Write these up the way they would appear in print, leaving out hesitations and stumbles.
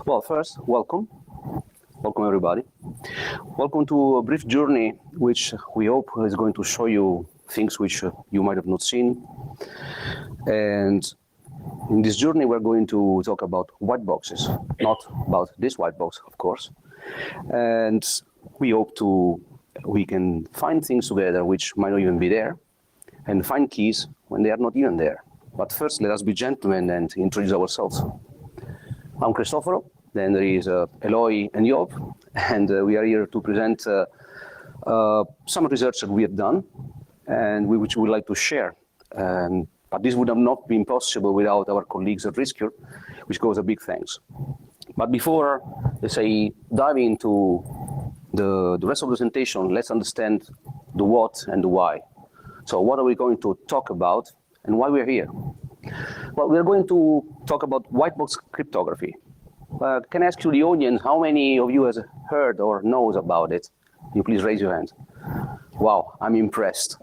Well, first, welcome. Welcome, everybody. Welcome to a brief journey, which we hope is going to show you things which you might have not seen. And in this journey, we're going to talk about white boxes, not about this white box, of course. And we hope we can find things together which might not even be there, and find keys when they are not even there. But first, let us be gentlemen and introduce ourselves. I'm Cristoforo, then there is Eloy and Job, and we are here to present some research that we have done and which we would like to share. But this would have not been possible without our colleagues at Riscure, which goes a big thanks. But before, let's say, diving into the rest of the presentation, let's understand the what and the why. So what are we going to talk about and why we're here? Well, we're going to talk about white box cryptography. Can I ask you, the audience, how many of you has heard or knows about it? Can you please raise your hand? Wow, I'm impressed.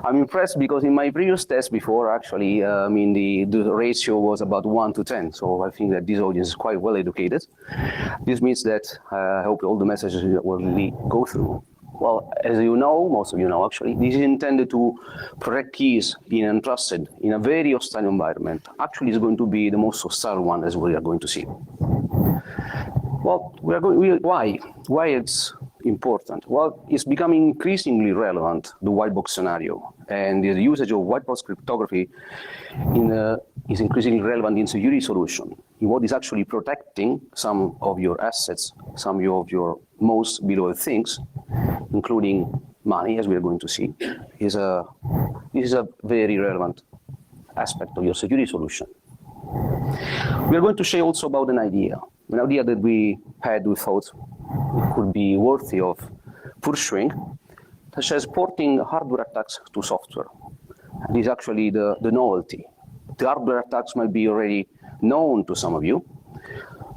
I'm impressed because in my previous test before, actually, the ratio was about 1 to 10. So I think that this audience is quite well educated. This means that I hope all the messages will really go through. Well, as you know, most of you know actually, this is intended to protect keys in untrusted, in a very hostile environment. Actually, it's going to be the most hostile one, as we are going to see. Well, why? Why it's important? Well, it's becoming increasingly relevant, the white box scenario, and the usage of white box cryptography is increasingly relevant in security solution, in what is actually protecting some of your assets, some of your most beloved things, including money, as we are going to see. This is a very relevant aspect of your security solution. We are going to share also about an idea that we thought could be worthy of pursuing, such as porting hardware attacks to software. This is actually the novelty. The hardware attacks might be already known to some of you,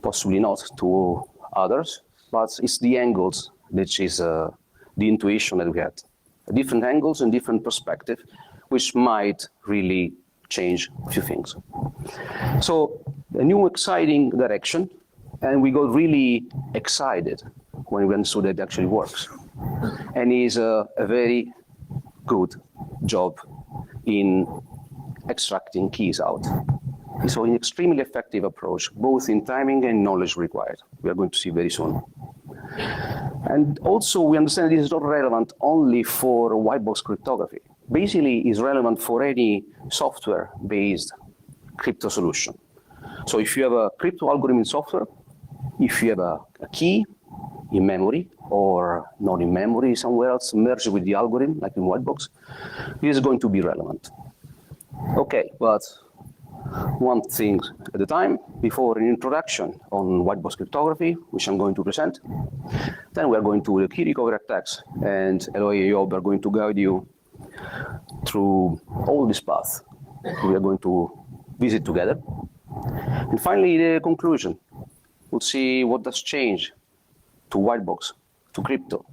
possibly not to others, but it's the angles that is the intuition that we had. Different angles and different perspective, which might really change a few things. So a new exciting direction, and we got really excited when we understood that it actually works. And is a very good job in extracting keys out. So an extremely effective approach, both in timing and knowledge required. We are going to see very soon. And also we understand this is not relevant only for white box cryptography. Basically, it's relevant for any software-based crypto solution. So if you have a crypto algorithm in software, if you have a key in memory or not in memory somewhere else merged with the algorithm, like in white box, this is going to be relevant. Okay, but one thing at a time, before an introduction on white box cryptography, which I'm going to present. Then we are going to the key recovery attacks, and Eloy and Job are going to guide you through all this path we are going to visit together. And finally, the conclusion. We'll see what does change to white box, to crypto,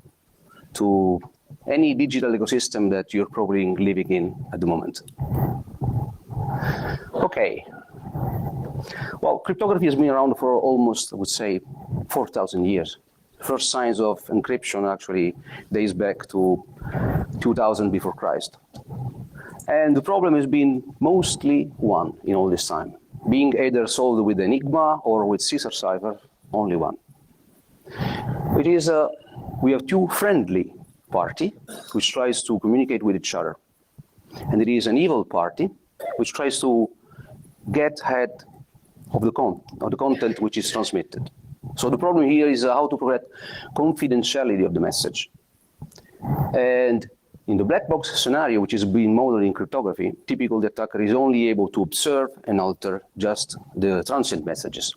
to any digital ecosystem that you're probably living in at the moment. Okay. Well, cryptography has been around for almost, I would say, 4,000 years. First signs of encryption actually dates back to 2000 before Christ. And the problem has been mostly one in all this time, being either solved with Enigma or with Caesar cipher, only one. It is we have two friendly parties which tries to communicate with each other. And it is an evil party which tries to get ahead of the content which is transmitted. So the problem here is how to protect confidentiality of the message. And in the black box scenario, which is being modeled in cryptography, typically the attacker is only able to observe and alter just the transient messages.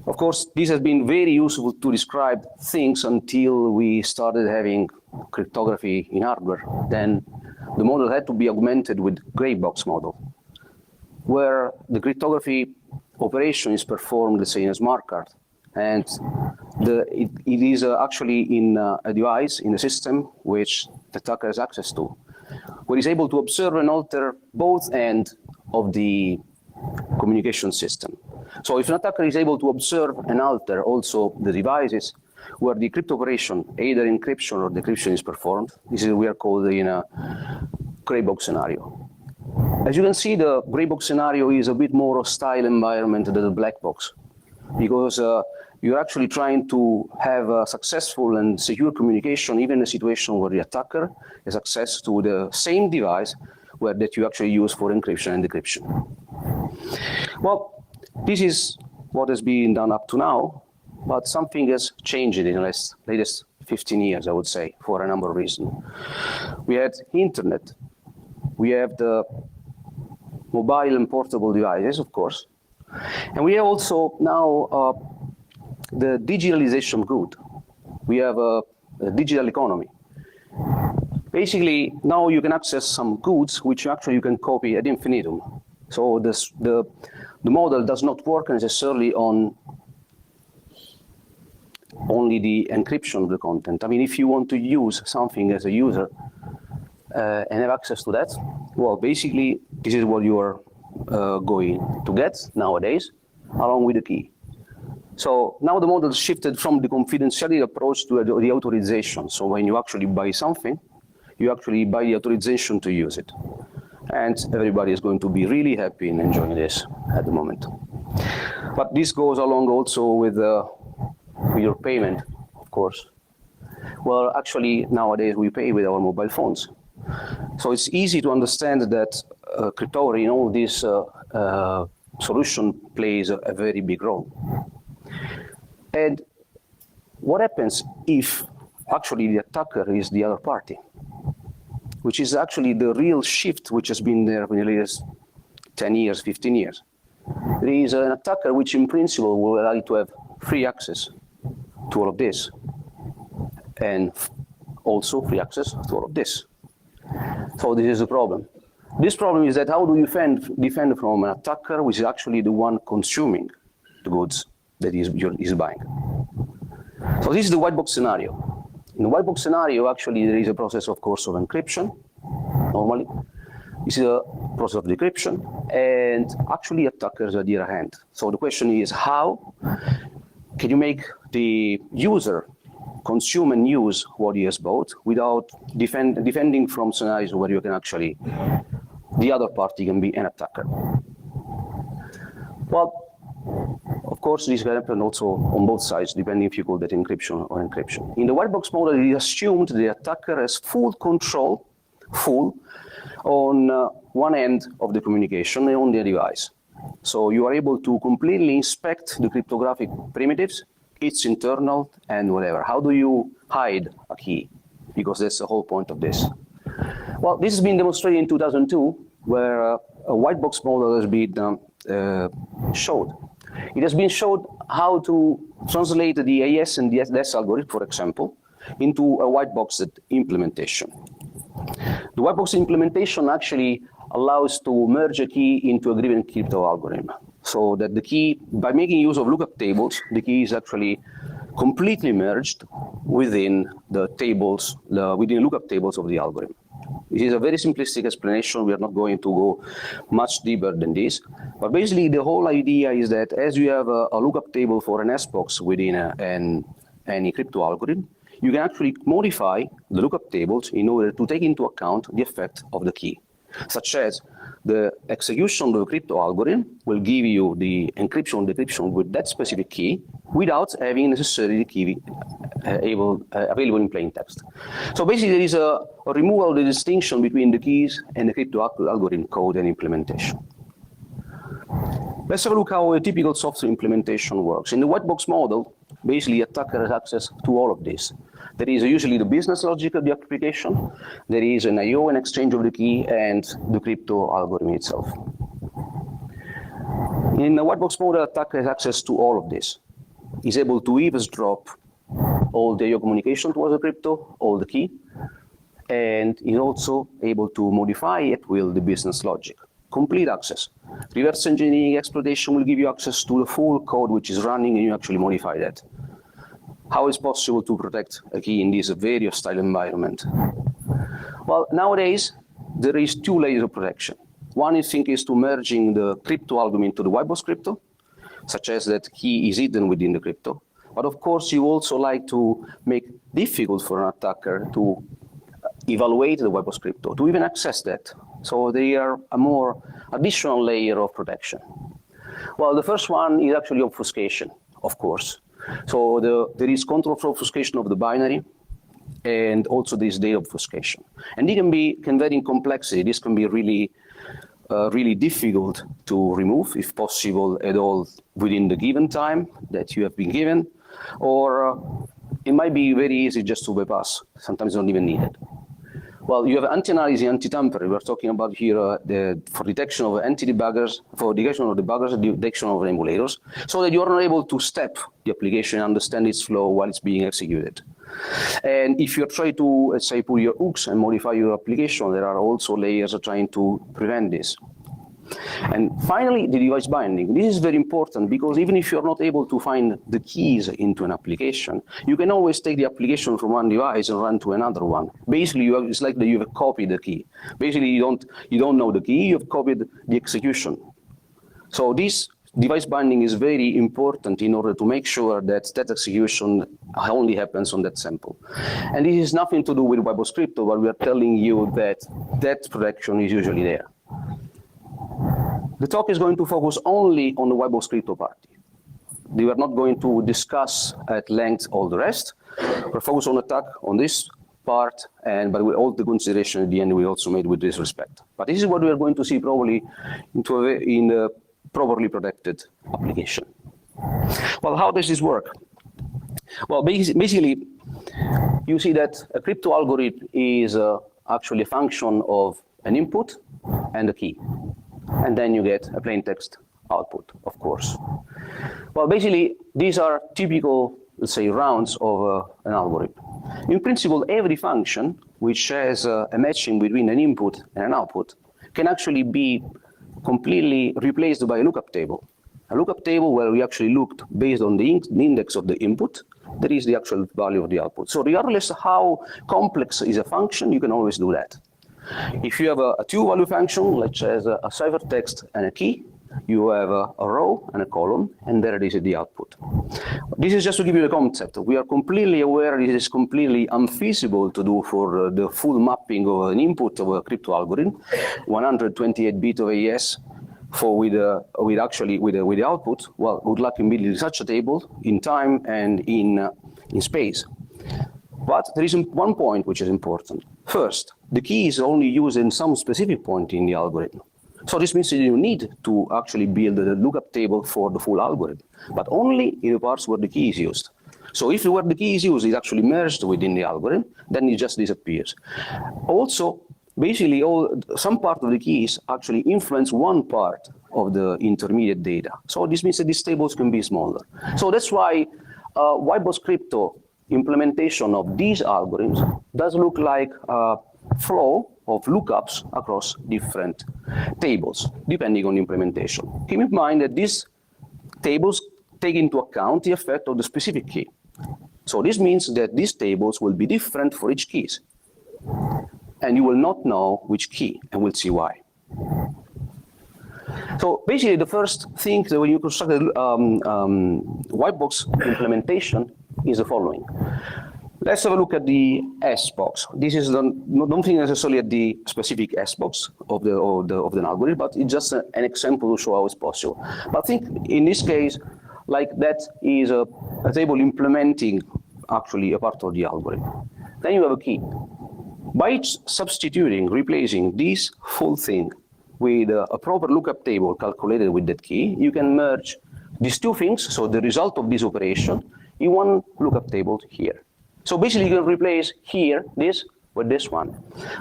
Of course, this has been very useful to describe things until we started having cryptography in hardware. Then the model had to be augmented with gray box model, where the cryptography operation is performed, let's say, in a smart card. And it is actually in a device, in a system, which the attacker has access to, where he's able to observe and alter both ends of the communication system. So if an attacker is able to observe and alter also the devices where the crypto operation, either encryption or decryption, is performed, this is what we are called in a gray box scenario. As you can see, the gray box scenario is a bit more hostile environment than the black box, because you're actually trying to have a successful and secure communication, even in a situation where the attacker has access to the same device that you actually use for encryption and decryption. Well, this is what has been done up to now, but something has changed in the latest 15 years, I would say, for a number of reasons. We had internet, we have the mobile and portable devices, of course, and we have also now the digitalization good. We have a digital economy. Basically, now you can access some goods which actually you can copy ad infinitum. So the model does not work necessarily on only the encryption of the content. I mean, if you want to use something as a user and have access to that, well, basically, this is what you are going to get nowadays, along with the key. So now the model shifted from the confidentiality approach to the authorization. So when you actually buy something, you actually buy the authorization to use it. And everybody is going to be really happy and enjoying this at the moment. But this goes along also with your payment, of course. Well, actually, nowadays we pay with our mobile phones. So it's easy to understand that cryptography in all this solution plays a very big role. And what happens if actually the attacker is the other party, which is actually the real shift which has been there for the latest 10 years, 15 years. There is an attacker which in principle will allow you to have free access to all of this, and also free access to all of this. So this is the problem. This problem is that how do you defend from an attacker which is actually the one consuming the goods that is buying? So this is the white box scenario. In the white box scenario, actually, there is a process, of course, of encryption, normally. This is a process of decryption, and actually attackers are at the other hand. So the question is, how can you make the user consume and use what he has bought without defending from scenarios where you can actually, the other party can be an attacker? Well, of course, this can happen also on both sides, depending if you call that encryption or encryption. In the white box model, it is assumed the attacker has full control, on one end of the communication and on the device. So you are able to completely inspect the cryptographic primitives, its internal and whatever. How do you hide a key? Because that's the whole point of this. Well, this has been demonstrated in 2002, where a white box model has been showed. It has been showed how to translate the AES and the SDS algorithm, for example, into a white box implementation. The white box implementation actually allows to merge a key into a given crypto algorithm. So that the key, by making use of lookup tables, the key is actually completely merged within the tables, within lookup tables of the algorithm. This is a very simplistic explanation. We are not going to go much deeper than this. But basically, the whole idea is that as you have a lookup table for an S-box within any crypto algorithm, you can actually modify the lookup tables in order to take into account the effect of the key, such as the execution of the crypto algorithm will give you the encryption and decryption with that specific key without having necessarily the key available in plain text. So basically, there is a removal of the distinction between the keys and the crypto algorithm code and implementation. Let's have a look how a typical software implementation works. In the white box model, basically, attacker has access to all of this. There is usually the business logic of the application. There is an I/O and exchange of the key and the crypto algorithm itself. In the white box model, attacker has access to all of this. He's able to eavesdrop all the I/O communication towards the crypto, all the key, and is also able to modify at will the business logic. Complete access. Reverse engineering exploitation will give you access to the full code which is running, and you actually modify that. How is it possible to protect a key in this very hostile environment? Well, nowadays, there is two layers of protection. One, I think, is to merging the crypto algorithm into the white box crypto. such as that key is hidden within the crypto. But of course, you also like to make difficult for an attacker to evaluate the white box crypto, to even access that. So they are a more additional layer of protection. Well, the first one is actually obfuscation, of course. So there is control for obfuscation of the binary, and also this data obfuscation. And it can vary in complexity. This can be really difficult to remove, if possible at all, within the given time that you have been given, or it might be very easy just to bypass. Sometimes not even needed. Well, you have anti-analysis, anti-tampering. We're talking about here for detection of anti-debuggers, for detection of debuggers, detection of emulators, so that you are not able to step the application and understand its flow while it's being executed. And if you try to, let's say, put your hooks and modify your application, there are also layers trying to prevent this. And finally, the device binding. This is very important because even if you're not able to find the keys into an application, you can always take the application from one device and run to another one. Basically, it's like you have copied the key. Basically, you don't know the key, you have copied the execution. So this device binding is very important in order to make sure that that execution only happens on that sample. And this has nothing to do with white box crypto, but we are telling you that that protection is usually there. The talk is going to focus only on the white box crypto part. We are not going to discuss at length all the rest. We're focused on attack on this part, but with all the consideration at the end we also made with this respect. But this is what we are going to see probably in a properly protected application. Well, how does this work? Well, basically, you see that a crypto algorithm is actually a function of an input and a key. And then you get a plain text output, of course. Well, basically, these are typical, let's say, rounds of an algorithm. In principle, every function which has a matching between an input and an output can actually be completely replaced by a lookup table. A lookup table where we actually looked based on the index of the input, that is the actual value of the output. So regardless of how complex is a function, you can always do that. If you have a two-value function, let's say a ciphertext and a key, you have a row and a column, and there it is the output. This is just to give you the concept. We are completely aware this is completely unfeasible to do for the full mapping of an input of a crypto algorithm, 128 bit of AES with the output. Well, good luck in building such a table in time and in space. But there is one point which is important. First, the key is only used in some specific point in the algorithm. So this means that you need to actually build a lookup table for the full algorithm, but only in the parts where the key is used. So if where the key is used is actually merged within the algorithm, then it just disappears. Also, basically, some part of the keys actually influence one part of the intermediate data. So this means that these tables can be smaller. So that's why white box crypto implementation of these algorithms does look like a flow of lookups across different tables, depending on implementation. Keep in mind that these tables take into account the effect of the specific key. So this means that these tables will be different for each keys. And you will not know which key, and we'll see why. So basically, the first thing that when you construct a white box implementation is the following. Let's have a look at the S box. This is don't think necessarily at the specific S box of the algorithm, but it's just an example to show how it's possible. But I think in this case, like that is a table implementing actually a part of the algorithm. Then you have a key. By substituting, replacing this full thing with a proper lookup table calculated with that key, you can merge these two things, so the result of this operation, in one lookup table here. So basically you can replace here this with this one,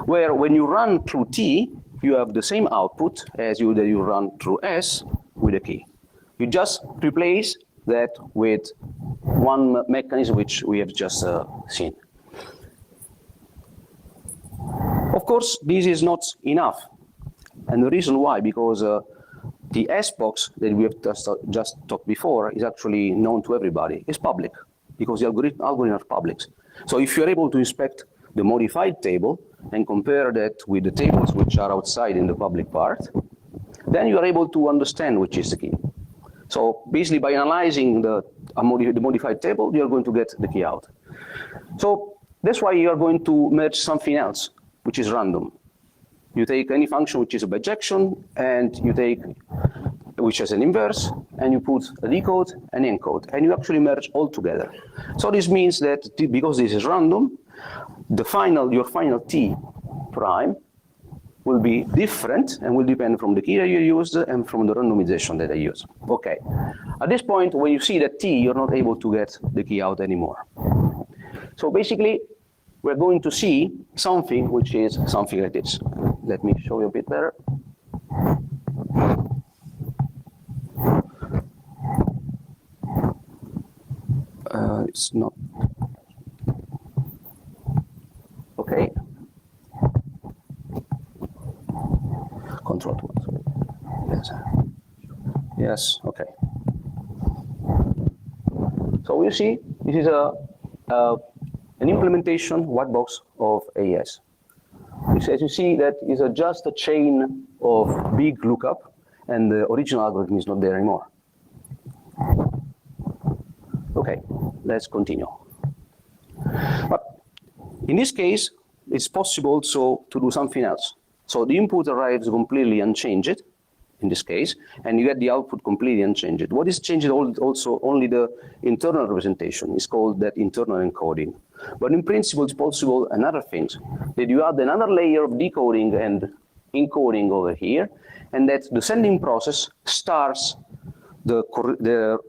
where when you run through T, you have the same output as that you run through S with a key. You just replace that with one mechanism which we have just seen. Of course, this is not enough. And the reason why, because the S box that we have just talked before is actually known to everybody. It's public, because the algorithms are public. So if you're able to inspect the modified table and compare that with the tables which are outside in the public part, then you are able to understand which is the key. So basically, by analyzing the modified table, you're going to get the key out. So that's why you are going to merge something else, which is random. You take any function which is a bijection, and you take which has an inverse, and you put a decode and encode, and you actually merge all together. So this means that because this is random, your final T prime will be different and will depend from the key that you used and from the randomization that I use. Okay. At this point, when you see that T, you're not able to get the key out anymore. So basically, we're going to see something which is something like this. Let me show you a bit better. It's not. Okay. Control 1, sorry. Yes. Yes, okay. So you see, this is an implementation white box of AES. Which, as you see, that is just a chain of big lookup, and the original algorithm is not there anymore. Okay, let's continue. But in this case, it's possible also to do something else. So the input arrives completely unchanged, in this case, and you get the output completely unchanged. What is changed also only the internal representation. It's called that internal encoding. But in principle, it's possible another things, that you add another layer of decoding and encoding over here, and that the sending process starts the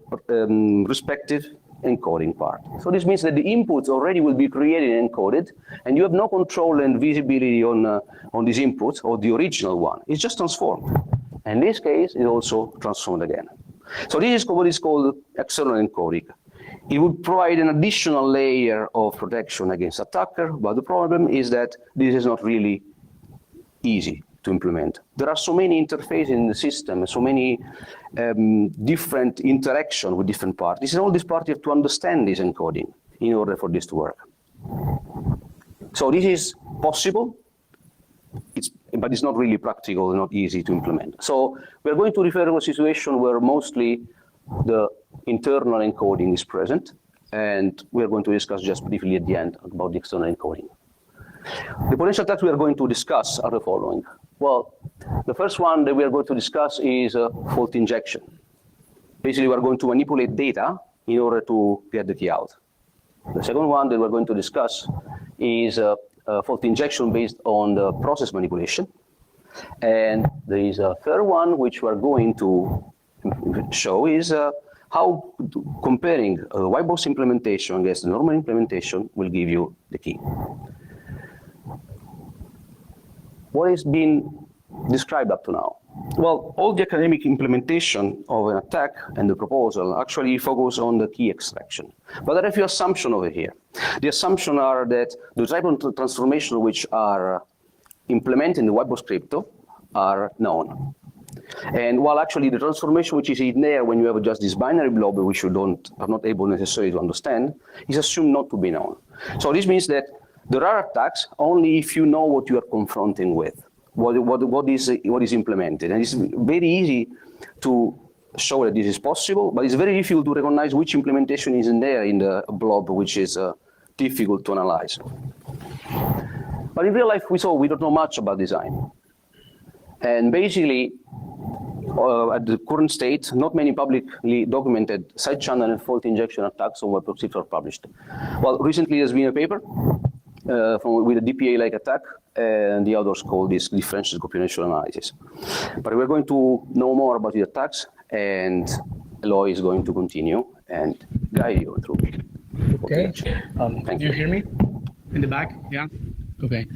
respective encoding part. So this means that the inputs already will be created and encoded, and you have no control and visibility on these inputs or the original one. It's just transformed. And in this case, it also transformed again. So this is what is called external encoding. It would provide an additional layer of protection against attacker, but the problem is that this is not really easy to implement. There are so many interfaces in the system, so many different interaction with different parties. And all these parties have to understand this encoding in order for this to work. So this is possible, but it's not really practical, not easy to implement. So we're going to refer to a situation where mostly the internal encoding is present, and we're going to discuss just briefly at the end about the external encoding. The potential attacks we are going to discuss are the following. Well, the first one that we are going to discuss is fault injection. Basically, we are going to manipulate data in order to get the key out. The second one that we're going to discuss is fault injection based on the process manipulation. And there is a third one which we're going to show is how comparing a white box implementation against the normal implementation will give you the key. What has been described up to now? Well, all the academic implementation of an attack and the proposal actually focus on the key extraction. But there are a few assumptions over here. The assumptions are that the type of transformation which are implemented in the white box crypto are known. And while actually the transformation which is in there when you have just this binary blob which you are not able necessarily to understand is assumed not to be known. So this means that there are attacks only if you know what you are confronting with, what is implemented. And it's very easy to show that this is possible, but it's very difficult to recognize which implementation is in there in the blob, which is difficult to analyze. But in real life, we don't know much about design. And basically, at the current state, not many publicly documented side channel and fault injection attacks on web proxies are published. Well, recently there's been a paper with a DPA-like attack, and the others call this differential computation analysis. But we're going to know more about the attacks, and Eloy is going to continue and guide you through. Okay. Do you hear me in the back? Yeah. Okay.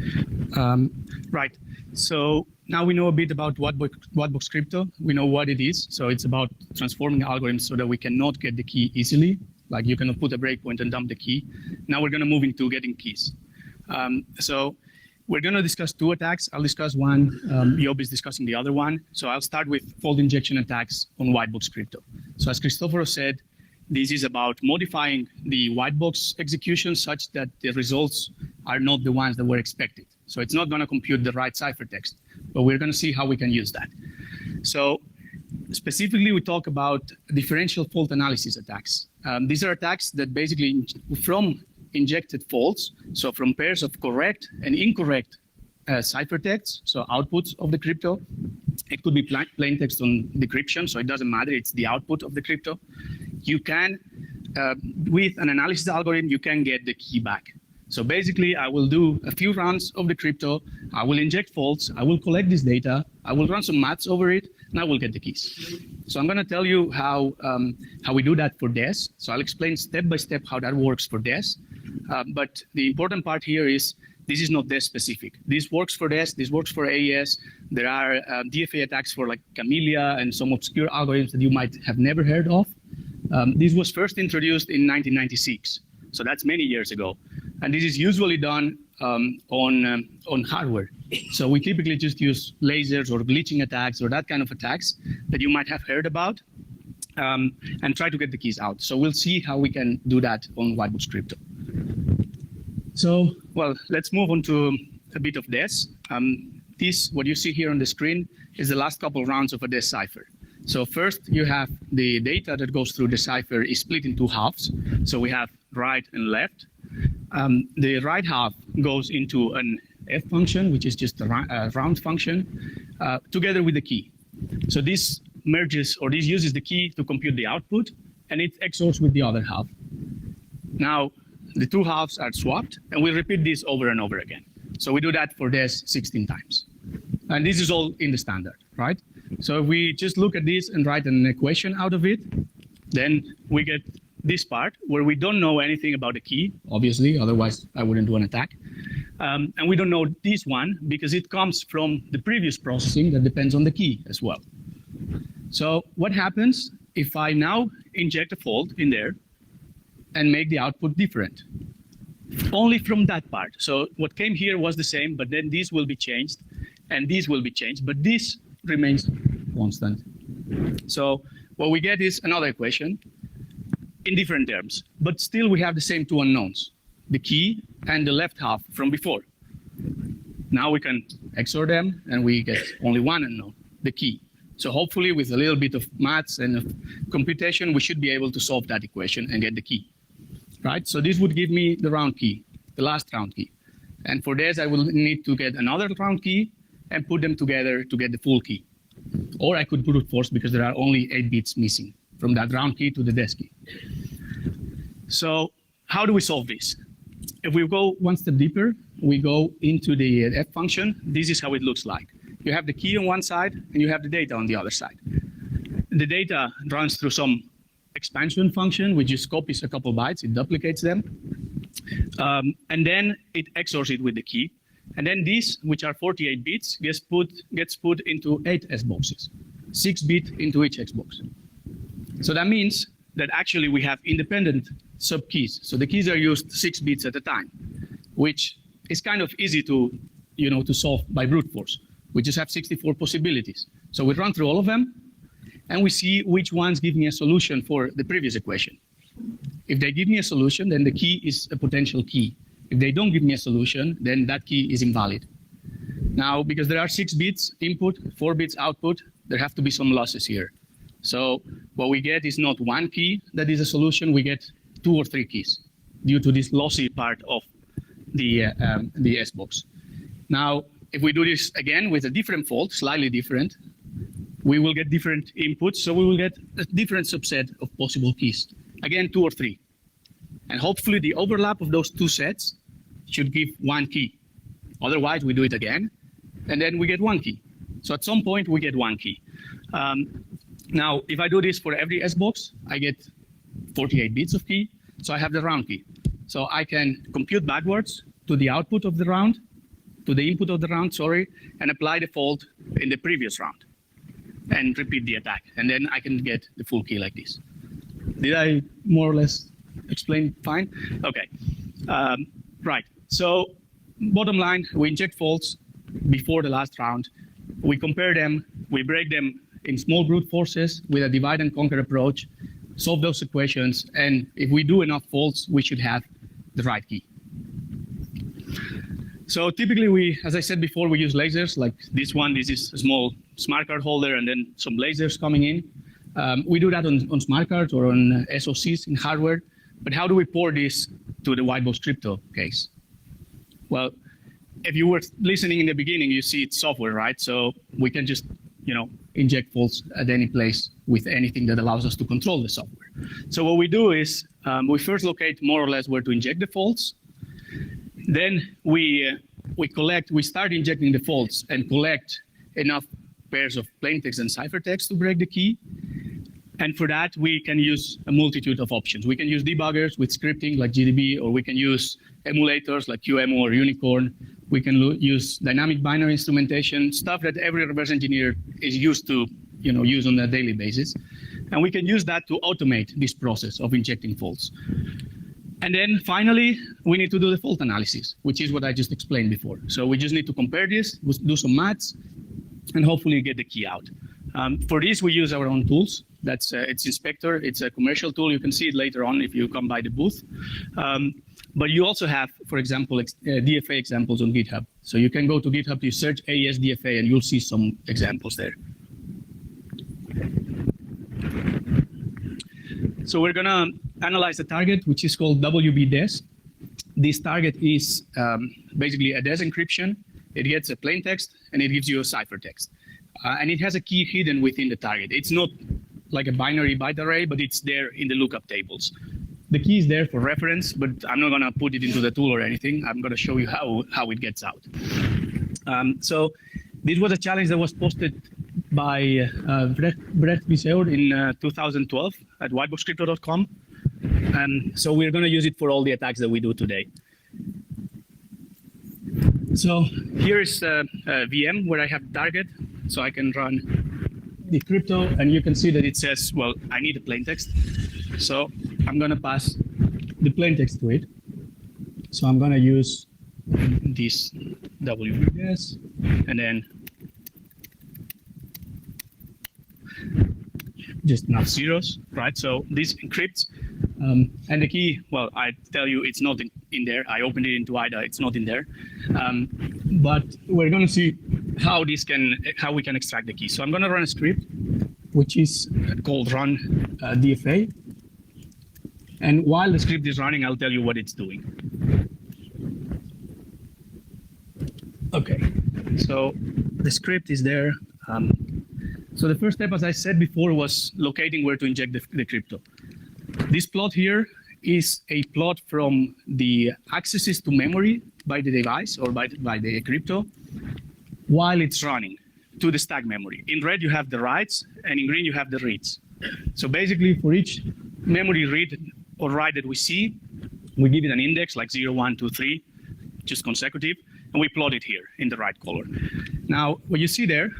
Right. So now we know a bit about white box crypto. We know what it is. So it's about transforming algorithms so that we cannot get the key easily. Like you cannot put a breakpoint and dump the key. Now we're going to move into getting keys. So we're going to discuss two attacks. I'll discuss one. Job is discussing the other one. So I'll start with fault injection attacks on white box crypto. So as Cristoforo said, this is about modifying the white box execution such that the results are not the ones that were expected. So it's not going to compute the right ciphertext, but we're going to see how we can use that. So Specifically, we talk about differential fault analysis attacks. These are attacks that basically, from injected faults, so from pairs of correct and incorrect ciphertexts, so outputs of the crypto. It could be plain text on decryption, so it doesn't matter, it's the output of the crypto. You can, with an analysis algorithm, you can get the key back. So basically, I will do a few runs of the crypto, I will inject faults, I will collect this data, I will run some maths over it, and I will get the keys. So I'm going to tell you how we do that for DES. So I'll explain step by step how that works for DES. But the important part here is this is not DES specific. This works for DES, this works for AES. There are DFA attacks for like Camellia and some obscure algorithms that you might have never heard of. This was first introduced in 1996. So that's many years ago. And this is usually done on hardware. So we typically just use lasers or glitching attacks or that kind of attacks that you might have heard about and try to get the keys out. So we'll see how we can do that on Whitebox Crypto. So, well, let's move on to a bit of DES. This, what you see here on the screen, is the last couple rounds of a DES cipher. So first, you have the data that goes through the cipher is split in two halves. So we have right and left. The right half goes into an F function, which is just a round function, together with the key. So this merges, or this uses the key to compute the output, and it XORs with the other half. Now, the two halves are swapped, and we repeat this over and over again. So we do that for DES 16 times. And this is all in the standard, right? So if we just look at this and write an equation out of it, then we get this part where we don't know anything about the key, obviously, otherwise I wouldn't do an attack. And we don't know this one because it comes from the previous processing that depends on the key as well. So what happens if I now inject a fault in there and make the output different? Only from that part. So what came here was the same, but then this will be changed and this will be changed, but this remains constant. So what we get is another equation in different terms, but still we have the same two unknowns, the key and the left half from before. Now we can XOR them and we get only one unknown, the key. So hopefully with a little bit of maths and of computation, we should be able to solve that equation and get the key, right? So this would give me the round key, the last round key. And for this, I will need to get another round key and put them together to get the full key. Or I could brute force because there are only 8 bits missing from that round key to the DES key. So how do we solve this? If we go one step deeper, we go into the F function. This is how it looks like. You have the key on one side and you have the data on the other side. The data runs through some expansion function, which just copies a couple bytes, it duplicates them. And then it XORs it with the key. And then these, which are 48 bits, gets put into 8 S boxes, 6 bits into each X box. So that means that actually we have independent sub-keys. So the keys are used 6 bits at a time, which is kind of easy to, to solve by brute force. We just have 64 possibilities. So we run through all of them, and we see which ones give me a solution for the previous equation. If they give me a solution, then the key is a potential key. If they don't give me a solution, then that key is invalid. Now, because there are 6 bits input, 4 bits output, there have to be some losses here. So what we get is not one key that is a solution, we get 2 or 3 keys due to this lossy part of the S box. Now, if we do this again with a different fault, slightly different, we will get different inputs, so we will get a different subset of possible keys. Again, 2 or 3. And hopefully the overlap of those 2 sets should give 1 key. Otherwise, we do it again, and then we get 1 key. So at some point, we get 1 key. Now, if I do this for every S box, I get 48 bits of key, so I have the round key. So I can compute backwards to the output of the round, to the input of the round, sorry, and apply the fault in the previous round, and repeat the attack. And then I can get the full key like this. Did I more or less explain fine? Okay, right. So bottom line, we inject faults before the last round. We compare them, we break them in small brute forces with a divide and conquer approach, solve those equations, and if we do enough faults, we should have the right key. So typically as I said before, we use lasers like this one. This is a small smart card holder and then some lasers coming in. We do that on smart cards or on SoCs in hardware. But how do we pour this to the white box crypto case? Well, if you were listening in the beginning, you see it's software, right? So we can just, inject faults at any place with anything that allows us to control the software. So what we do is we first locate more or less where to inject the faults. Then we start injecting the faults and collect enough pairs of plaintext and ciphertext to break the key. And for that, we can use a multitude of options. We can use debuggers with scripting like GDB, or we can use emulators like QEMU or Unicorn. We can use dynamic binary instrumentation, stuff that every reverse engineer is used to use on a daily basis. And we can use that to automate this process of injecting faults. And then finally, we need to do the fault analysis, which is what I just explained before. So we just need to compare this, do some maths, and hopefully get the key out. For this, we use our own tools. That's it's Inspector. It's a commercial tool. You can see it later on if you come by the booth. But you also have, for example, DFA examples on GitHub. So you can go to GitHub, you search AES DFA, and you'll see some examples there. So we're going to analyze the target, which is called WBDES. This target is basically a DES encryption. It gets a plaintext, and it gives you a ciphertext. And it has a key hidden within the target. It's not like a binary byte array, but it's there in the lookup tables. The key is there for reference, but I'm not going to put it into the tool or anything. I'm going to show you how it gets out. So this was a challenge that was posted by Brecht Viseur in 2012 at whiteboxcrypto.com. So we're going to use it for all the attacks that we do today. So here is a VM where I have target, so I can run the crypto, and you can see that it says, well, I need a plaintext. So I'm going to pass the plaintext to it. So I'm going to use this WBDES, and then just enough zeros, right? So this encrypts, and the key, well, I tell you it's not in there. I opened it into IDA, it's not in there. But we're going to see how we can extract the key. So I'm going to run a script, which is called run DFA. And while the script is running, I'll tell you what it's doing. Okay, so the script is there. So the first step, as I said before, was locating where to inject the crypto. This plot here is a plot from the accesses to memory by the device or by the crypto while it's running to the stack memory. In red, you have the writes, and in green, you have the reads. So basically, for each memory read or write that we see, we give it an index like 0, 1, 2, 3, just consecutive, and we plot it here in the right color. Now, what you see there,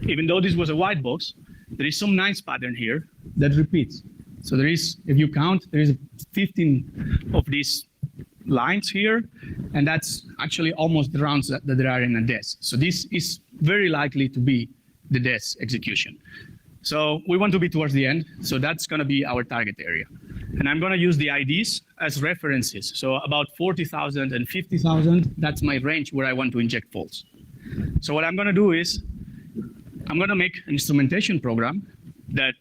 even though this was a white box, there is some nice pattern here that repeats. So there is, if you count, there is 15 of these lines here, and that's actually almost the rounds that there are in a DES. So this is very likely to be the DES execution. So we want to be towards the end, so that's going to be our target area. And I'm going to use the IDs as references. So about 40,000 and 50,000, that's my range where I want to inject faults. So what I'm going to do is, I'm going to make an instrumentation program that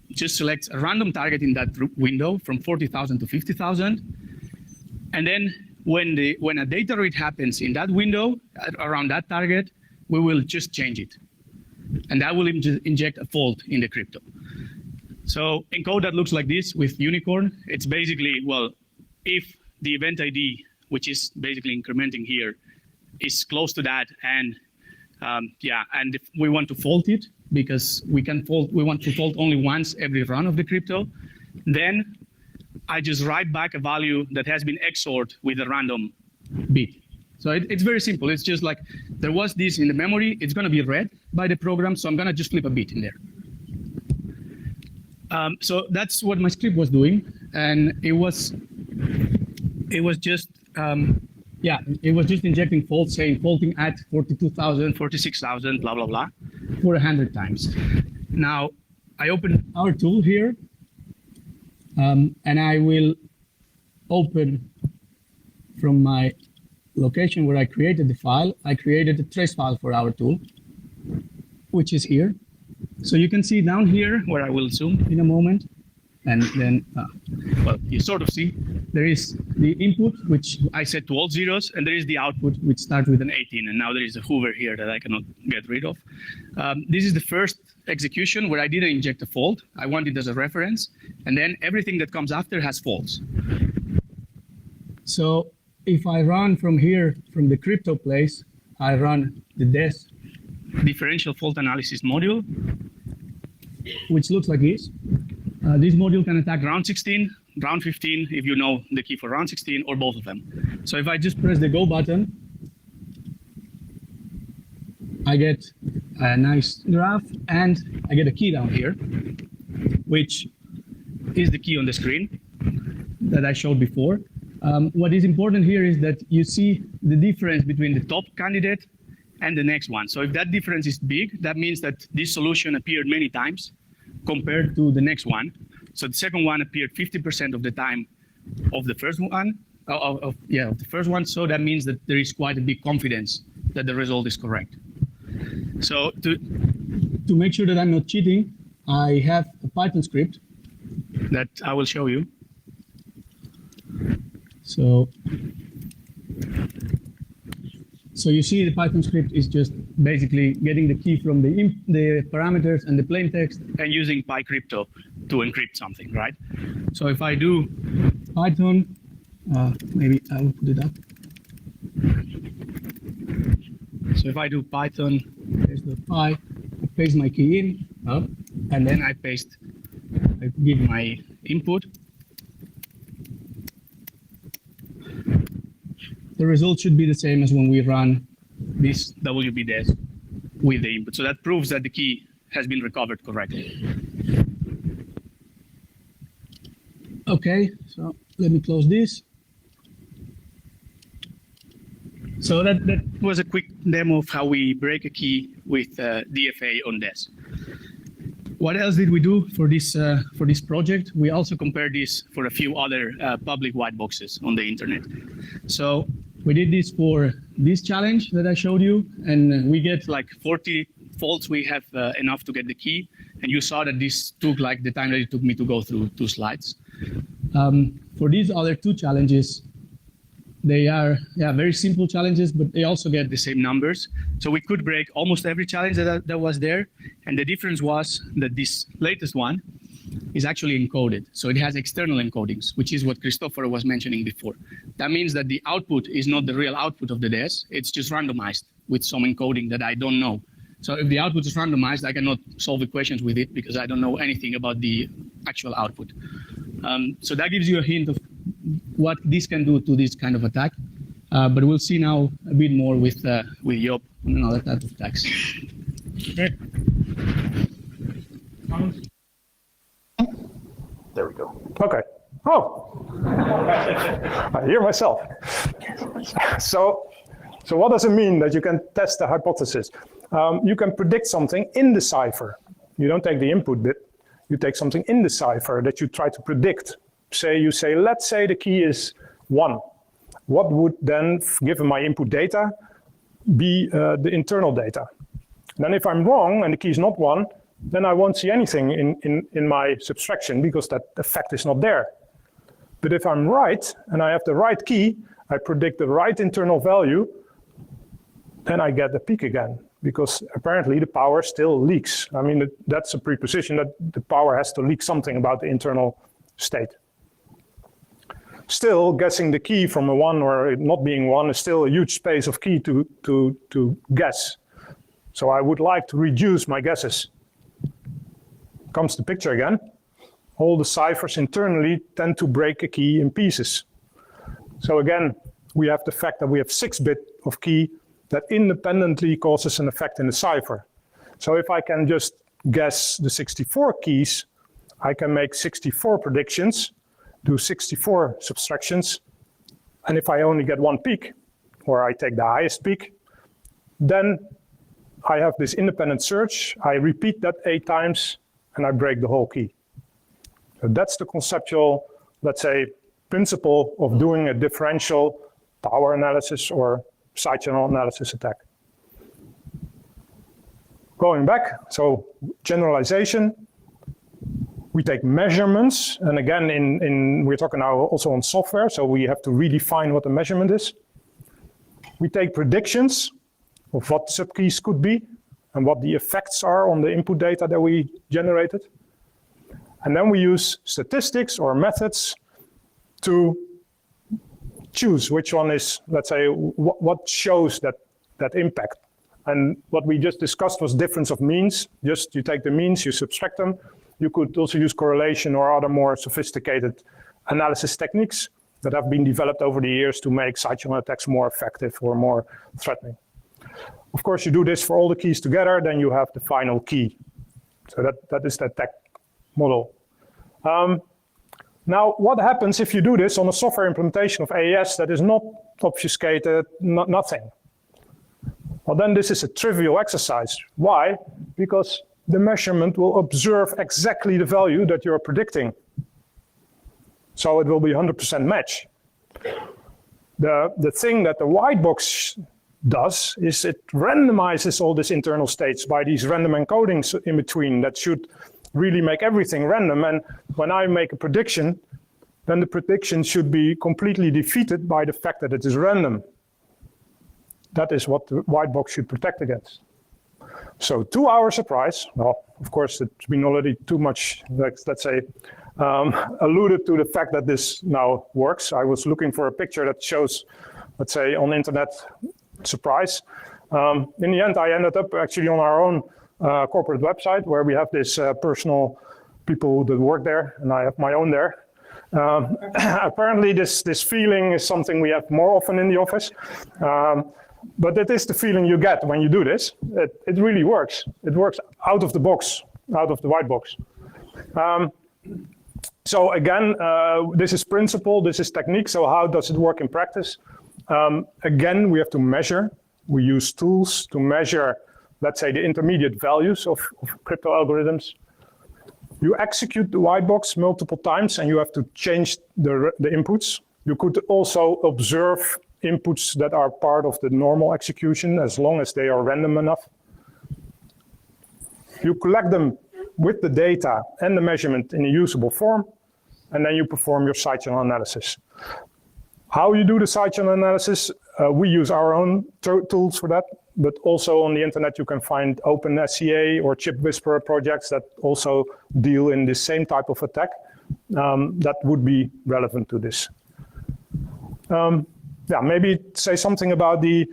just selects a random target in that window from 40,000 to 50,000. And then when a data read happens in that window around that target, we will just change it. And that will inject a fault in the crypto. So in code that looks like this with Unicorn, it's basically, well, if the event ID, which is basically incrementing here, is close to that, and and if we want to fault it, because we want to fault only once every run of the crypto, then I just write back a value that has been XORed with a random bit. So it's very simple. It's just like, there was this in the memory, it's going to be read by the program, so I'm going to just flip a bit in there. So that's what my script was doing, and it was just injecting faults, saying faulting at 42,000, 46,000, blah, blah, blah, 400 times. Now, I open our tool here, and I will open from my location where I created the file, I created a trace file for our tool, which is here. So you can see down here, where I will zoom in a moment, and then, well, you sort of see, there is the input, which I set to all zeros, and there is the output, which starts with an 18, and now there is a hover here that I cannot get rid of. This is the first execution where I didn't inject a fault. I want it as a reference, and then everything that comes after has faults. So if I run from here, from the crypto place, I run the DES differential fault analysis module, which looks like this. This module can attack round 16, round 15, if you know the key for round 16, or both of them. So if I just press the go button, I get a nice graph, and I get a key down here, which is the key on the screen that I showed before. What is important here is that you see the difference between the top candidate and the next one. So if that difference is big, that means that this solution appeared many times compared to the next one. So the second one appeared 50% of the time of the first one, of the first one. So that means that there is quite a big confidence that the result is correct. So to make sure that I'm not cheating, I have a Python script that I will show you. So you see the Python script is just basically getting the key from the parameters and the plain text and using PyCrypto to encrypt something, right? So if I do Python, maybe I will put it up. So if I do Python, there's the py, I paste my key in, and then I give my input. The result should be the same as when we run this WBDES with the input. So that proves that the key has been recovered correctly. Okay, so let me close this. So that was a quick demo of how we break a key with DFA on DES. What else did we do for this project? We also compared this for a few other public white boxes on the internet. So we did this for this challenge that I showed you, and we get like 40 faults. We have enough to get the key, and you saw that this took like the time that it took me to go through 2 slides. For these other 2 challenges, they are very simple challenges, but they also get the same numbers. So we could break almost every challenge that was there, and the difference was that this latest one is actually encoded. So it has external encodings, which is what Christopher was mentioning before. That means that the output is not the real output of the DES, it's just randomized with some encoding that I don't know. So if the output is randomized, I cannot solve equations with it because I don't know anything about the actual output. So that gives you a hint of what this can do to this kind of attack. But we'll see now a bit more with Job on another type of attacks. Okay. There we go. Okay. Oh, I hear myself. So what does it mean that you can test the hypothesis? You can predict something in the cipher. You don't take the input bit. You take something in the cipher that you try to predict. Let's say the key is 1. What would then, given my input data, be the internal data? Then if I'm wrong and the key is not 1, then I won't see anything in my subtraction because that effect is not there. But if I'm right and I have the right key, I predict the right internal value, then I get the peak again because apparently the power still leaks. I mean, that's a preposition that the power has to leak something about the internal state. Still, guessing the key from a 1 or it not being 1 is still a huge space of key to guess. So I would like to reduce my guesses. Comes the picture again. All the ciphers internally tend to break a key in pieces. So again, we have the fact that we have 6-bit of key that independently causes an effect in the cipher. So if I can just guess the 64 keys, I can make 64 predictions, do 64 subtractions, and if I only get 1 peak, or I take the highest peak, then I have this independent search, I repeat that 8 times, and I break the whole key. So that's the conceptual, let's say, principle of doing a differential power analysis or side channel analysis attack. Going back, so generalization, we take measurements, and again, we're talking now also on software, so we have to redefine what the measurement is. We take predictions of what subkeys could be and what the effects are on the input data that we generated. And then we use statistics or methods to choose which one is, let's say, what shows that impact. And what we just discussed was difference of means. Just you take the means, you subtract them. You could also use correlation or other more sophisticated analysis techniques that have been developed over the years to make side channel attacks more effective or more threatening. Of course, you do this for all the keys together, then you have the final key. So that is the attack model. Now, what happens if you do this on a software implementation of AES that is not obfuscated, nothing? Well, then this is a trivial exercise. Why? Because the measurement will observe exactly the value that you're predicting. So it will be 100% match. The thing that the white box does is it randomizes all these internal states by these random encodings in between that should really make everything random. And when I make a prediction, then the prediction should be completely defeated by the fact that it is random. That is what the white box should protect against. So to our surprise, well, of course, it's been already too much, let's say, alluded to the fact that this now works. I was looking for a picture that shows, let's say, on internet, surprise. In the end, I ended up actually on our own corporate website where we have this personal people that work there, and I have my own there. Apparently, this feeling is something we have more often in the office. But that is the feeling you get when you do this. It really works. It works out of the box, out of the white box. So again, this is principle, this is technique. So how does it work in practice? Again, we have to measure. We use tools to measure, let's say, the intermediate values of crypto algorithms. You execute the white box multiple times, and you have to change the inputs. You could also observe inputs that are part of the normal execution, as long as they are random enough. You collect them with the data and the measurement in a usable form, and then you perform your side channel analysis. How you do the side channel analysis, we use our own tools for that, but also on the internet you can find open SCA or chip whisperer projects that also deal in the same type of attack that would be relevant to this. Yeah, maybe say something about the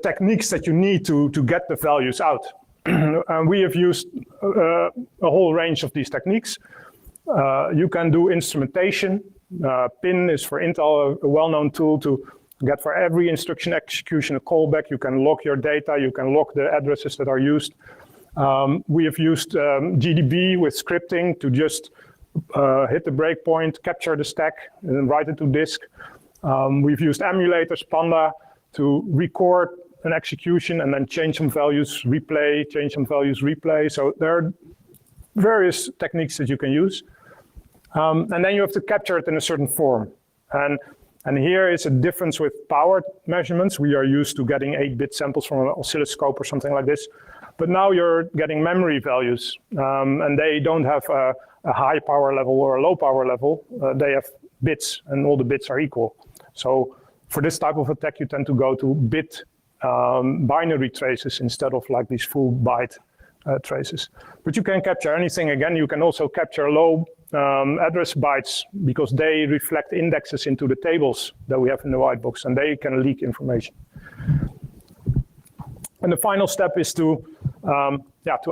techniques that you need to get the values out. And we have used a whole range of these techniques. You can do instrumentation. PIN is for Intel, a well-known tool to get for every instruction execution a callback. You can log your data. You can log the addresses that are used. We have used GDB with scripting to just hit the breakpoint, capture the stack, and then write it to disk. We've used emulators, Panda, to record an execution and then change some values, replay, change some values, replay. So there are various techniques that you can use. And then you have to capture it in a certain form. And here is a difference with power measurements. We are used to getting 8-bit samples from an oscilloscope or something like this. But now you're getting memory values, and they don't have a high power level or a low power level. They have bits, and all the bits are equal. So for this type of attack, you tend to go to bit binary traces instead of like these full byte traces. But you can capture anything. Again, you can also capture low address bytes because they reflect indexes into the tables that we have in the white box, and they can leak information. And the final step is to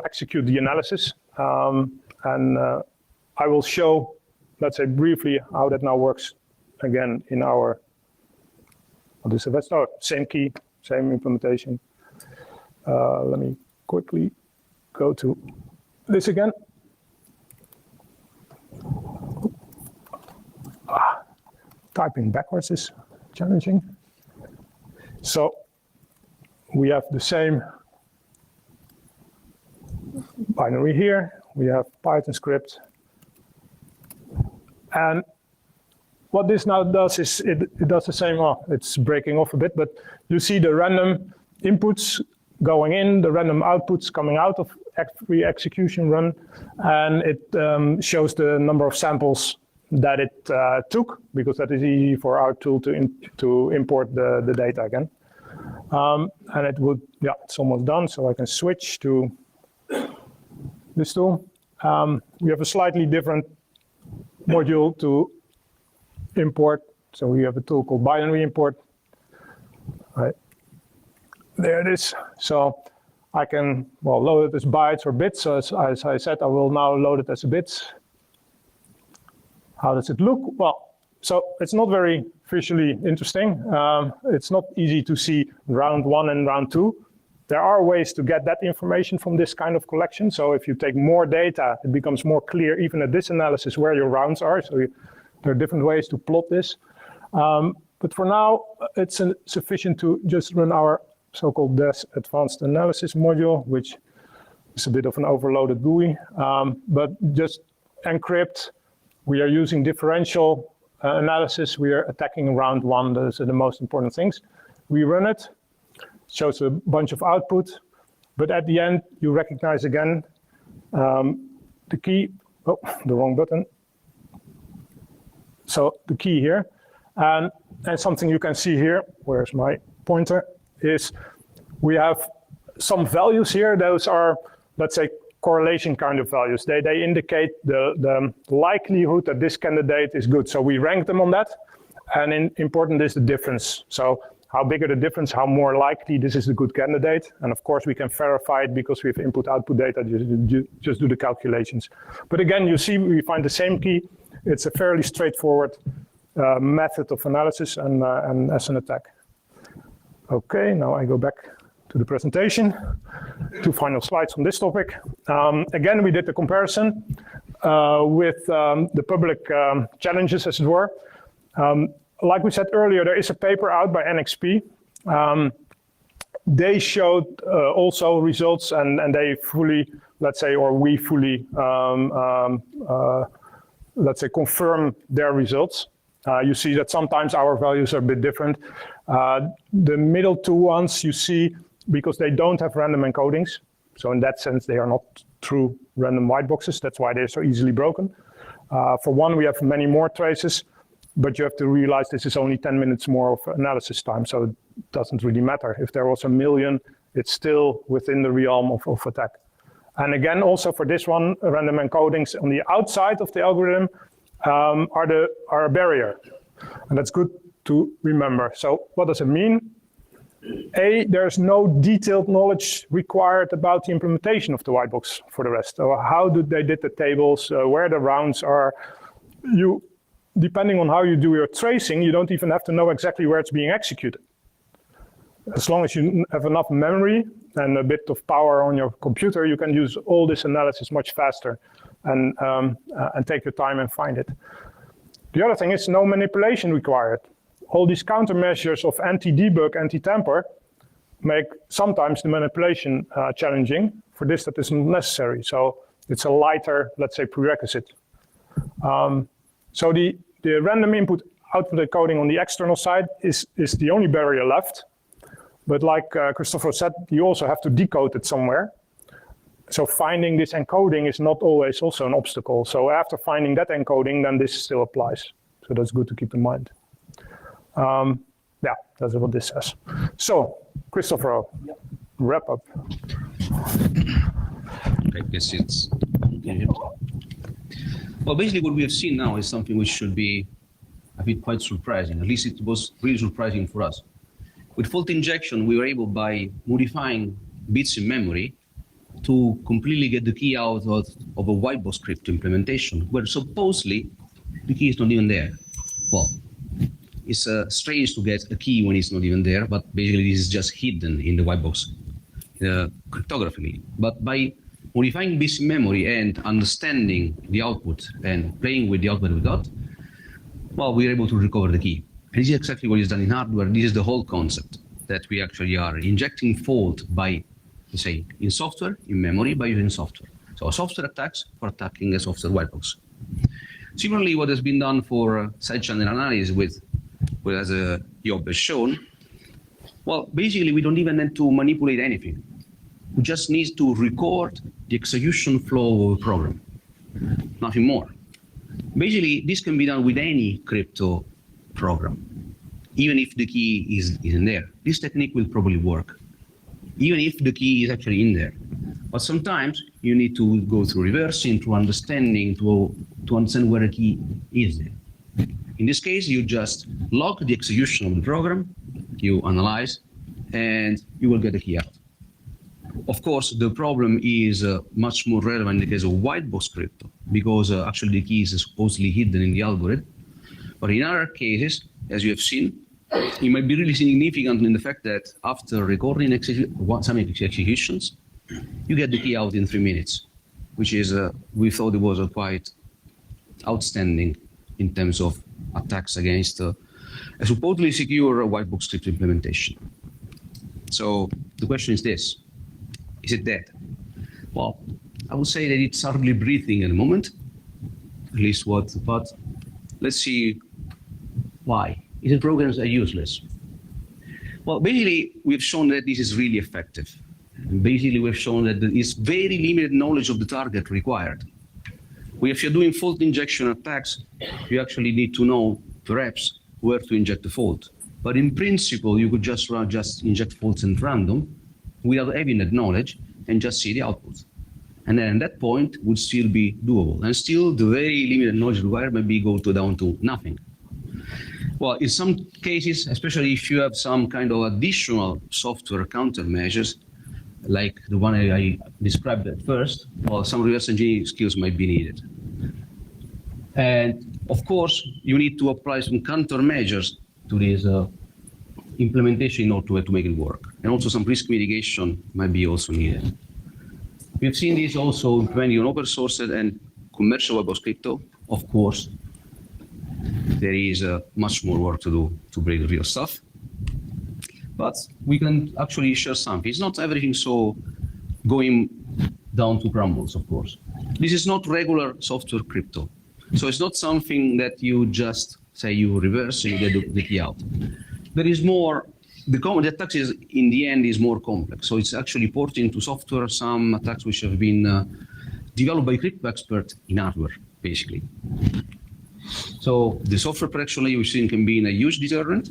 execute the analysis. I will show, let's say briefly, how that now works again in our, same key, same implementation. Let me quickly go to this again. Typing backwards is challenging. So we have the same binary here. We have Python script. And what this now does is it does the same. Oh, it's breaking off a bit, but you see the random inputs going in, the random outputs coming out of every execution run, and it shows the number of samples that it took, because that is easy for our tool to import the data again. And it would, yeah, it's almost done, so I can switch to this tool. We have a slightly different module to import. So we have a tool called binary import. Right. There it is. So I can, well, load it as bytes or bits. So as I said, I will now load it as bits. How does it look? Well, so it's not very visually interesting. It's not easy to see round 1 and round 2. There are ways to get that information from this kind of collection. So if you take more data, it becomes more clear, even at this analysis, where your rounds are. So there are different ways to plot this. But for now, it's sufficient to just run our so-called DES advanced analysis module, which is a bit of an overloaded GUI. But just encrypt. We are using differential analysis. We are attacking round 1. Those are the most important things. We run it. Shows a bunch of output, but at the end you recognize again the key. Oh, the wrong button. So the key here, and something you can see here. Where's my pointer? Is we have some values here. Those are, let's say, correlation kind of values. They indicate the likelihood that this candidate is good. So we rank them on that, and important is the difference. So how bigger the difference, how more likely this is a good candidate. And of course, we can verify it because we have input-output data, just do the calculations. But again, you see, we find the same key. It's a fairly straightforward method of analysis and as an attack. Okay, now I go back to the presentation. 2 final slides on this topic. Again, we did the comparison with the public challenges, as it were. Like we said earlier, there is a paper out by NXP. They showed also results, and they fully, let's say, or we fully, let's say, confirm their results. You see that sometimes our values are a bit different. The middle 2 ones you see, because they don't have random encodings. So in that sense, they are not true random white boxes. That's why they're so easily broken. For one, we have many more traces. But you have to realize this is only 10 minutes more of analysis time, so it doesn't really matter. If there was 1 million, it's still within the realm of attack. And again, also for this one, random encodings on the outside of the algorithm are a barrier. And that's good to remember. So what does it mean? A, there's no detailed knowledge required about the implementation of the white box for the rest. So how they did the tables, where the rounds are. Depending on how you do your tracing, you don't even have to know exactly where it's being executed. As long as you have enough memory and a bit of power on your computer, you can use all this analysis much faster and take your time and find it. The other thing is no manipulation required. All these countermeasures of anti-debug, anti-tamper make sometimes the manipulation challenging. For this, that isn't necessary. So it's a lighter, let's say, prerequisite. So the random input-output encoding on the external side is the only barrier left. But like Christopher said, you also have to decode it somewhere. So finding this encoding is not always also an obstacle. So after finding that encoding, then this still applies. So that's good to keep in mind. Yeah, that's what this says. So, Christopher, wrap up. I guess it's... Well, basically what we have seen now is something which should be a bit quite surprising. At least it was really surprising for us. With fault injection, we were able, by modifying bits in memory, to completely get the key out of a white box script implementation, where supposedly the key is not even there. Well, it's strange to get a key when it's not even there, but basically this is just hidden in the white box cryptography. But by modifying bits in memory and understanding the output and playing with the output we got, well, we were able to recover the key. And this is exactly what is done in hardware. This is the whole concept, that we actually are injecting fault by, say, in software, in memory, by using software. So software attacks for attacking a software white box. Similarly, what has been done for side channel analysis with as Job has shown, well, basically we don't even need to manipulate anything. We just need to record the execution flow of a program, nothing more. Basically, this can be done with any crypto program, even if the key isn't there. This technique will probably work, even if the key is actually in there. But sometimes you need to go through reversing, through understanding, to understand where the key is there. In this case, you just log the execution of the program, you analyze, and you will get the key out. Of course, the problem is much more relevant in the case of white box crypto, because actually the key is supposedly hidden in the algorithm. But in other cases, as you have seen, it might be really significant in the fact that after recording some executions, you get the key out in 3 minutes, which is, we thought it was quite outstanding in terms of attacks against a supposedly secure white box crypto implementation. So the question is this: is it dead? Well, I would say that it's hardly breathing at the moment, at least but let's see why. Is it programs are useless? Well, basically, we've shown that this is really effective. Basically, we've shown that there is very limited knowledge of the target required. If you're doing fault injection attacks, you actually need to know, perhaps, where to inject the fault. But in principle, you could just inject faults at random without having that knowledge and just see the output. And then at that point would still be doable. And still, the very limited knowledge required maybe go down to nothing. Well, in some cases, especially if you have some kind of additional software countermeasures, like the one I described at first, well, some reverse engineering skills might be needed. And of course, you need to apply some countermeasures to this implementation in order to make it work. And also some risk mitigation might be also needed. We've seen this also implementing on open source and commercial web crypto. Of course, there is much more work to do to break the real stuff. But we can actually share something. It's not everything so going down to crumbles, of course. This is not regular software crypto. So it's not something that you just say you reverse and you get the key out. There is more, the attacks is, in the end, is more complex. So it's actually porting to software some attacks which have been developed by crypto experts in hardware, basically. So the software protection layer we've seen can be a huge deterrent.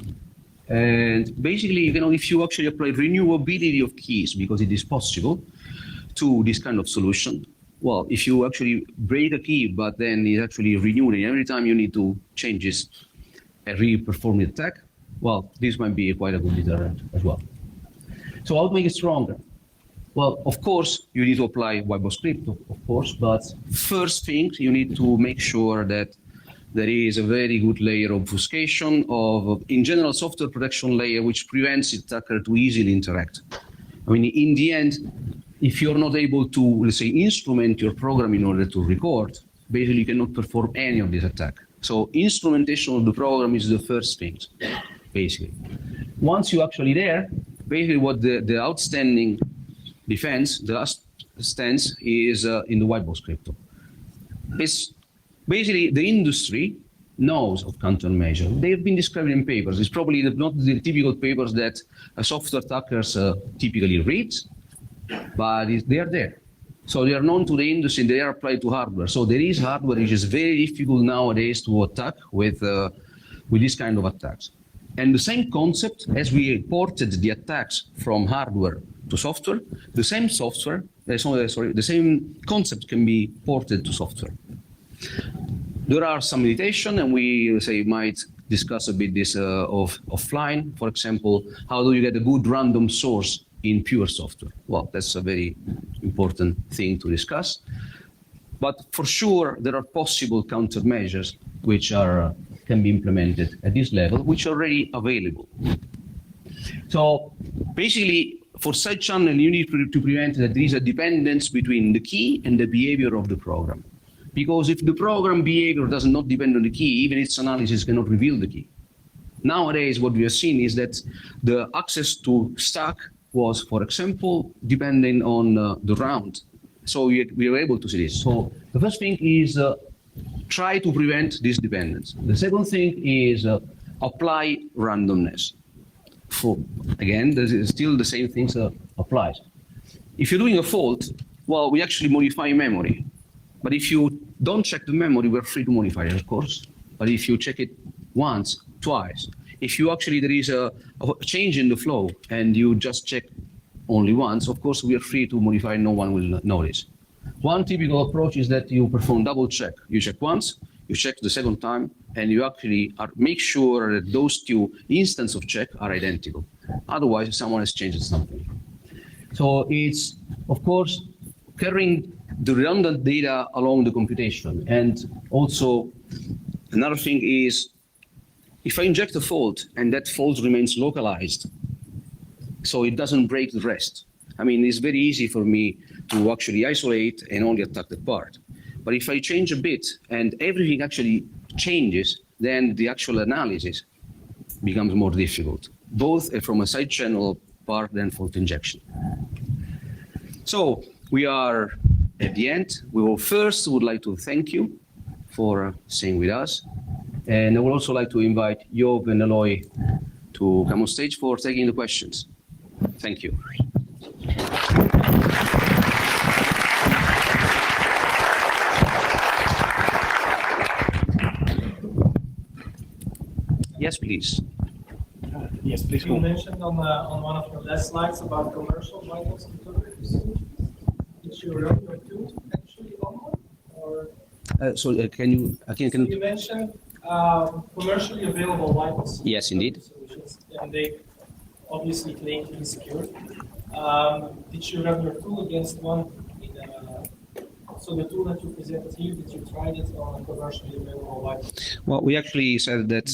And basically, you know, if you actually apply renewability of keys, because it is possible, to this kind of solution, well, if you actually break a key, but then it's actually renewed, and every time you need to change this and re-perform the attack, well, this might be quite a good deterrent as well. So how to make it stronger? Well, of course, you need to apply white box crypto, of course, but first thing, you need to make sure that there is a very good layer of obfuscation of, in general, software protection layer, which prevents the attacker to easily interact. I mean, in the end, if you're not able to, let's say, instrument your program in order to record, basically you cannot perform any of this attack. So instrumentation of the program is the first thing, basically. Once you're actually there, basically what the outstanding defense, the last stance is in the white box crypto. It's basically the industry knows of countermeasures. They've been described in papers. It's probably not the typical papers that software attackers typically read, but they are there. So they are known to the industry, they are applied to hardware. So there is hardware which is very difficult nowadays to attack with this kind of attacks. And the same concept, as we ported the attacks from hardware to software, the same concept can be ported to software. There are some limitations, and we might discuss a bit this offline. For example, how do you get a good random source in pure software? Well, that's a very important thing to discuss. But for sure, there are possible countermeasures which can be implemented at this level, which are already available. So basically, for side channel, you need to prevent that there is a dependence between the key and the behavior of the program. Because if the program behavior does not depend on the key, even its analysis cannot reveal the key. Nowadays, what we have seen is that the access to stack was, for example, depending on the round. So we were able to see this. So the first thing is try to prevent this dependence. The second thing is apply randomness. Again, this is still the same things that applies. If you're doing a fault, well, we actually modify memory. But if you don't check the memory, we're free to modify it, of course. But if you check it once, twice, if you actually, there is a change in the flow and you just check only once, of course, we are free to modify, no one will notice. One typical approach is that you perform double check. You check once, you check the second time, and you actually make sure that those two instances of check are identical. Otherwise, someone has changed something. So it's, of course, carrying the redundant data along the computation. And also, another thing is, if I inject a fault and that fault remains localized, so it doesn't break the rest. I mean, it's very easy for me to actually isolate and only attack the part. But if I change a bit and everything actually changes, then the actual analysis becomes more difficult, both from a side channel part and fault injection. So we are at the end. We will first would like to thank you for staying with us. And I would also like to invite Job and Eloy to come on stage for taking the questions. Thank you. Yes, please. Yes, please. You mentioned on one of your last slides about commercial white box cryptography. Did you run your tool actually on one? Or Can you again? so you mentioned commercially available white box Yes, indeed. solutions, and they obviously claim to be secure. Did you run your tool against one? So the tool that you presented here, did you try it on a commercially available white box? Well, we actually said that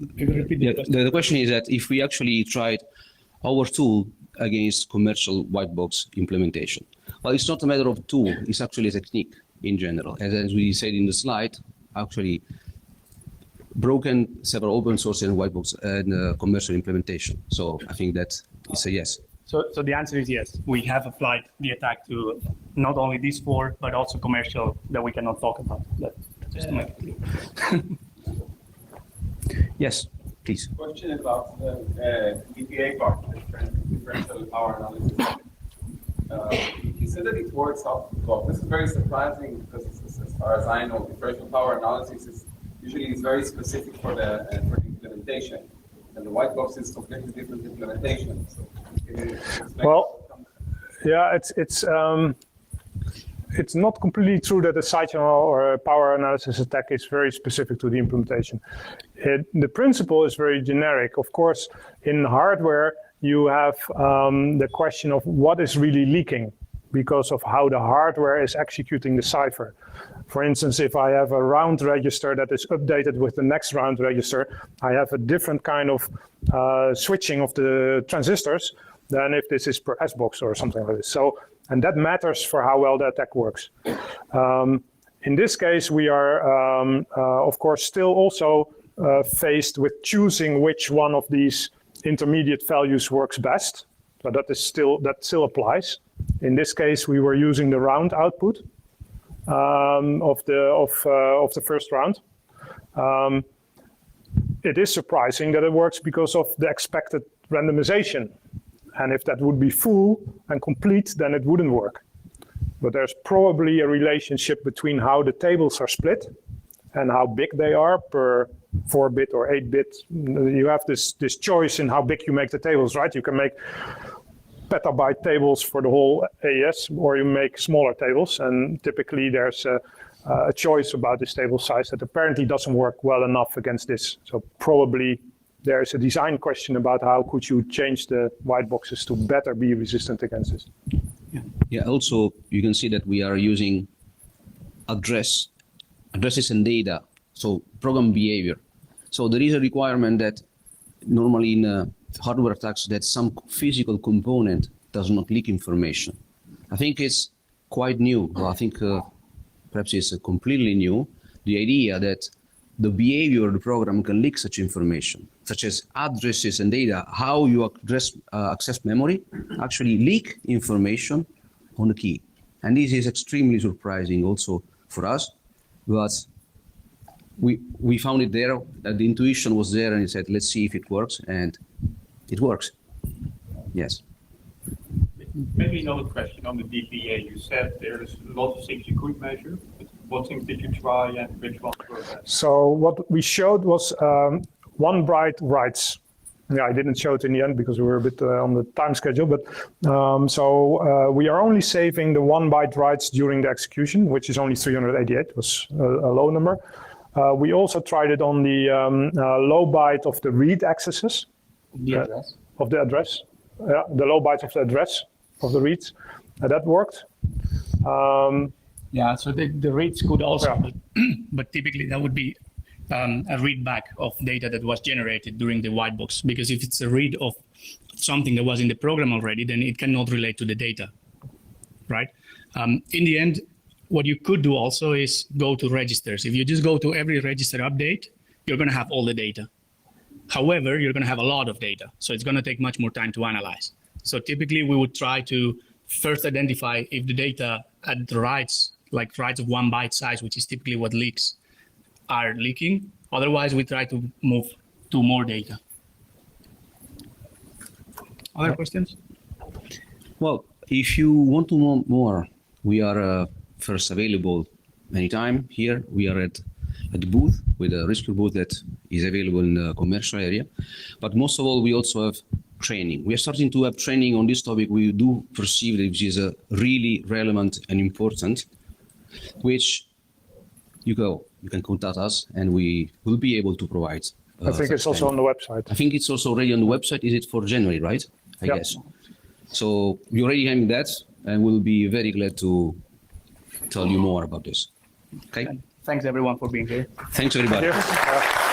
the question is that if we actually tried our tool against commercial white box implementation. Well, it's not a matter of tool, it's actually a technique in general. As we said in the slide, actually broken several open source and white box and commercial implementation. So I think that it's a yes. So the answer is yes. We have applied the attack to not only these four, but also commercial that we cannot talk about. Just to make it clear. Yes, please. Question about the DPA part, differential power analysis. You said that it works out well. This is very surprising because, as far as I know, differential power analysis is usually very specific for the implementation, and the white box is completely different implementation. So can you explain? Well, yeah, it's not completely true that a side channel or a power analysis attack is very specific to the implementation. The principle is very generic. Of course, in hardware, you have the question of what is really leaking because of how the hardware is executing the cipher. For instance, if I have a round register that is updated with the next round register, I have a different kind of switching of the transistors than if this is per S-box or something like this. So, and that matters for how well the attack works. In this case, we are, of course, still also faced with choosing which one of these intermediate values works best. So that still applies. In this case, we were using the round output of the first round. It is surprising that it works because of the expected randomization. And if that would be full and complete, then it wouldn't work. But there's probably a relationship between how the tables are split and how big they are per 4-bit or 8-bit. You have this choice in how big you make the tables, right? You can make petabyte tables for the whole AES, or you make smaller tables. And typically there's a choice about this table size that apparently doesn't work well enough against this. So probably there is a design question about how could you change the white boxes to better be resistant against this. Yeah, also you can see that we are using addresses and data, so program behavior. So there is a requirement that normally in hardware attacks that some physical component does not leak information. I think it's quite new. Well, I think perhaps it's completely new, the idea that the behavior of the program can leak such information, such as addresses and data, how you access memory, actually leak information on the key. And this is extremely surprising also for us, but we found it there, that the intuition was there, and he said, let's see if it works, and it works. Yes. Maybe another question on the DPA. You said there's a lot of things you could measure, but what things did you try and which ones were best? So what we showed was 1 byte writes. Yeah, I didn't show it in the end because we were a bit on the time schedule, but we are only saving the 1 byte writes during the execution, which is only 388, was a low number. We also tried it on the low byte of the read accesses. The address. Of the address. Yeah, the low byte of the address of the reads. That worked. Yeah, so the reads could also, Yeah. but typically that would be a read back of data that was generated during the white box, because if it's a read of something that was in the program already, then it cannot relate to the data, right? In the end, what you could do also is go to registers. If you just go to every register update, you're going to have all the data. However, you're going to have a lot of data, so it's going to take much more time to analyze. So typically, we would try to first identify if the data at the writes, like writes of 1 byte size, which is typically what leaks, are leaking. Otherwise, we try to move to more data. Other questions? Well, if you want to know more, we are first available anytime here. We are at the booth with a rescue booth that is available in the commercial area. But most of all, we also have training. We are starting to have training on this topic. We do perceive that it is really relevant and important, which you can contact us and we will be able to provide. I think it's also on the website. I think it's also already on the website. Is it for January, right? I Yeah. guess. So we already having that, and we'll be very glad to tell you more about this. Okay. Thanks everyone for being here. Thanks everybody. Thank you.